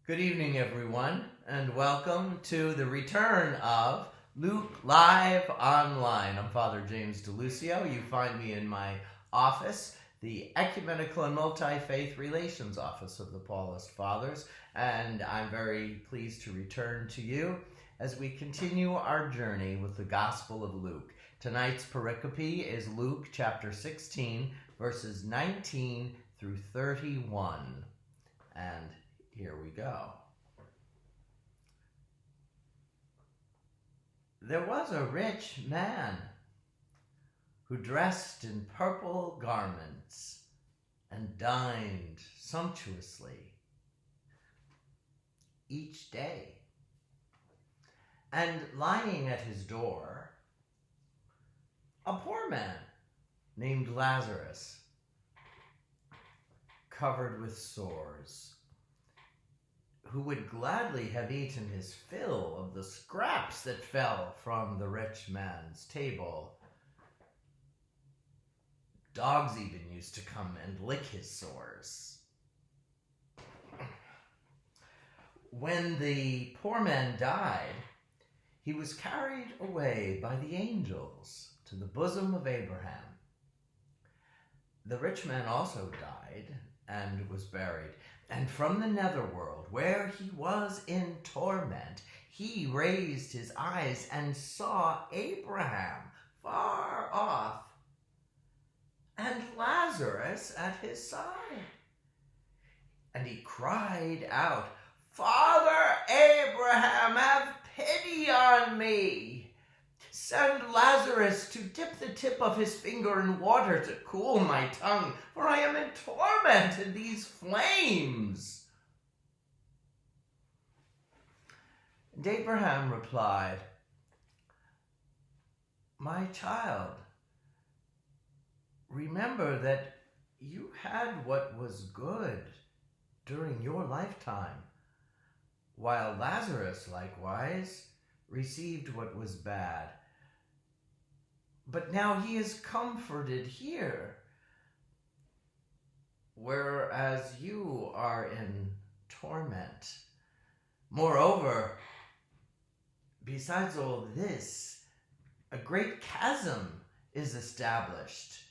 Good evening, everyone, and welcome to the return of Luke Live Online. I'm Father James DiLuzio. You find me in my office, the Ecumenical and Multi-Faith Relations Office of the Paulist Fathers, and I'm very pleased to return to you as we continue our journey with the Gospel of Luke. Tonight's pericope is Luke chapter 16, verses 19 through 31. And here we go. There was a rich man who dressed in purple garments and dined sumptuously each day. And lying at his door, a poor man named Lazarus, covered with sores, who would gladly have eaten his fill of the scraps that fell from the rich man's table. Dogs even used to come and lick his sores. When the poor man died, he was carried away by the angels to the bosom of Abraham. The rich man also died and was buried. And from the netherworld, where he was in torment, he raised his eyes and saw Abraham far off and Lazarus at his side. And he cried out, "Father Abraham, have pity on me. Send Lazarus to dip the tip of his finger in water to cool my tongue, for I am in torment in these flames." And Abraham replied, "My child, remember that you had what was good during your lifetime, while Lazarus likewise received what was bad. But now he is comforted here, whereas you are in torment. Moreover, besides all this, a great chasm is established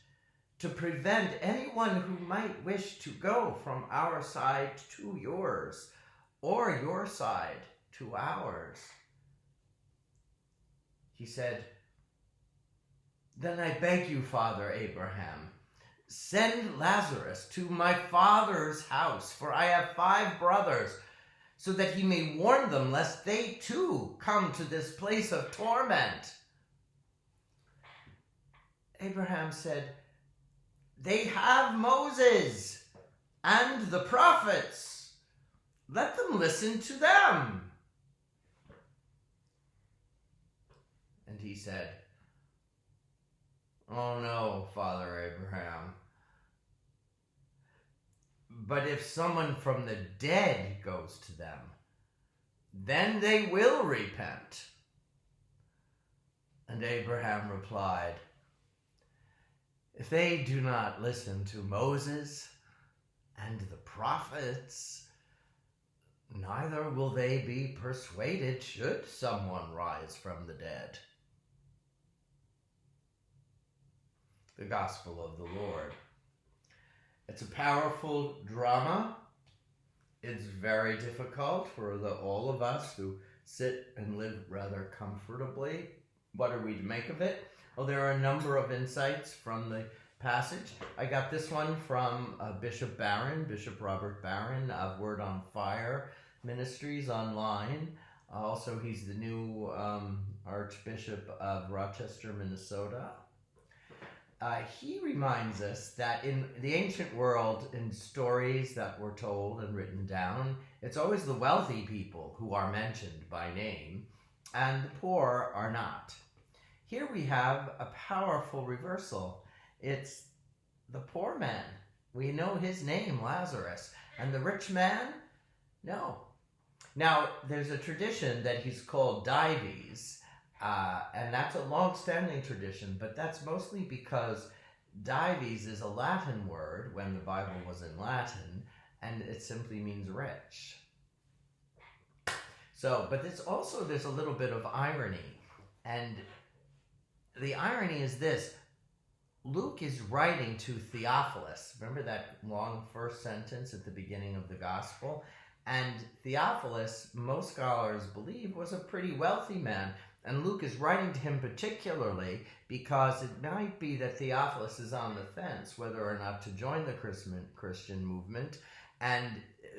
to prevent anyone who might wish to go from our side to yours, or your side to ours." He said, "Then I beg you, Father Abraham, send Lazarus to my father's house, for I have 5 brothers, so that he may warn them, lest they too come to this place of torment." Abraham said, "They have Moses and the prophets. Let them listen to them." And he said, "Oh no, Father Abraham. But if someone from the dead goes to them, then they will repent." And Abraham replied, "If they do not listen to Moses and the prophets, neither will they be persuaded should someone rise from the dead." The Gospel of the Lord. It's a powerful drama. It's very difficult for all of us who sit and live rather comfortably. What are we to make of it? Well, there are a number of insights from the passage. I got this one from Bishop Robert Barron of Word on Fire Ministries online. Also, he's the new Archbishop of Rochester, Minnesota. He reminds us that in the ancient world, in stories that were told and written down, it's always the wealthy people who are mentioned by name, and the poor are not. Here we have a powerful reversal. It's the poor man. We know his name, Lazarus. And the rich man? No. Now, there's a tradition that he's called Dives, and that's a long-standing tradition, but that's mostly because Dives is a Latin word when the Bible was in Latin, and it simply means rich. So, but there's a little bit of irony. And the irony is this: Luke is writing to Theophilus. Remember that long first sentence at the beginning of the gospel? And Theophilus, most scholars believe, was a pretty wealthy man. And Luke is writing to him particularly because it might be that Theophilus is on the fence whether or not to join the Christian movement. And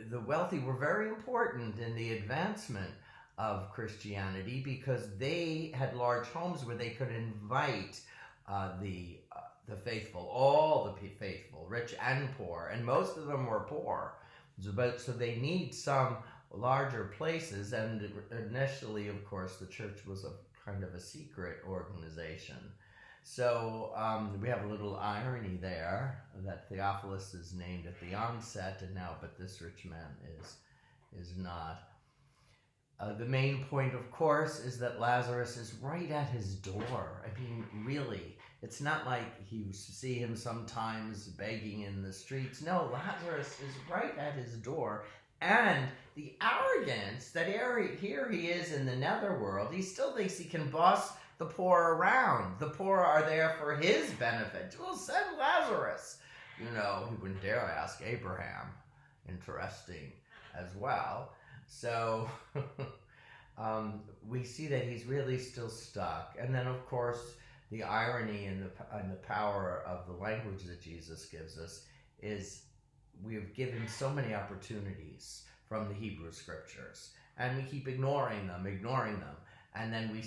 the wealthy were very important in the advancement of Christianity because they had large homes where they could invite the faithful, all the faithful, rich and poor, and most of them were poor. So they need some larger places, and initially, of course, the church was a kind of a secret organization. So we have a little irony there that Theophilus is named at the onset, and now, but this rich man is not. The main point, of course, is that Lazarus is right at his door. I mean, really, it's not like you see him sometimes begging in the streets. No, Lazarus is right at his door. And the arrogance that here he is in the netherworld, he still thinks he can boss the poor around. The poor are there for his benefit. Well, send Lazarus. He wouldn't dare ask Abraham. Interesting as well. So we see that he's really still stuck. And then, of course, the irony and the power of the language that Jesus gives us is we have given so many opportunities from the Hebrew scriptures, and we keep ignoring them. And then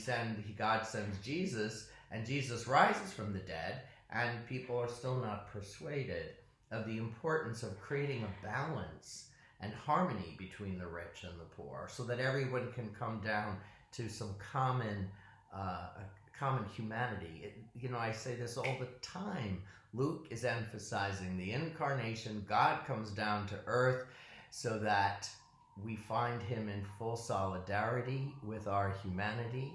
God sends Jesus, and Jesus rises from the dead, and people are still not persuaded of the importance of creating a balance and harmony between the rich and the poor, so that everyone can come down to some common humanity. I say this all the time. Luke is emphasizing the incarnation. God comes down to earth so that we find him in full solidarity with our humanity,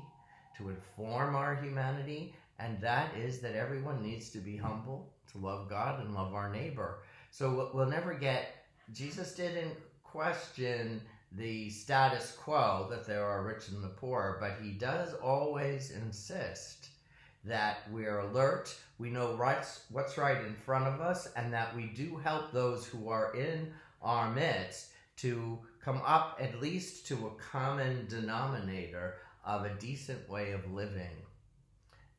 to inform our humanity, and that is that everyone needs to be humble, to love God and love our neighbor. So we'll never Jesus didn't question the status quo that there are rich and the poor, but he does always insist that we are alert, we know what's right in front of us, and that we do help those who are in our midst to come up at least to a common denominator of a decent way of living.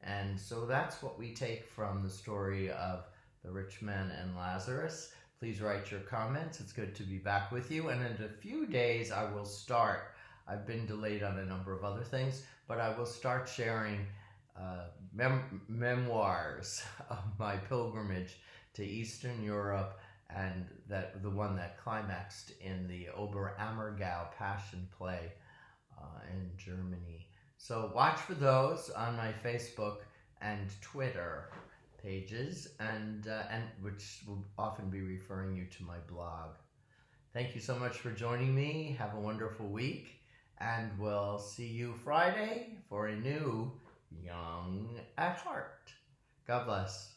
And so that's what we take from the story of the rich man and Lazarus. Please write your comments. It's good to be back with you. And in a few days, I will start. I've been delayed on a number of other things, but I will start sharing memoirs of my pilgrimage to Eastern Europe, and the one that climaxed in the Oberammergau Passion Play in Germany. So watch for those on my Facebook and Twitter pages, and which will often be referring you to my blog. Thank you so much for joining me. Have a wonderful week, and we'll see you Friday for a new Young at Heart. God bless.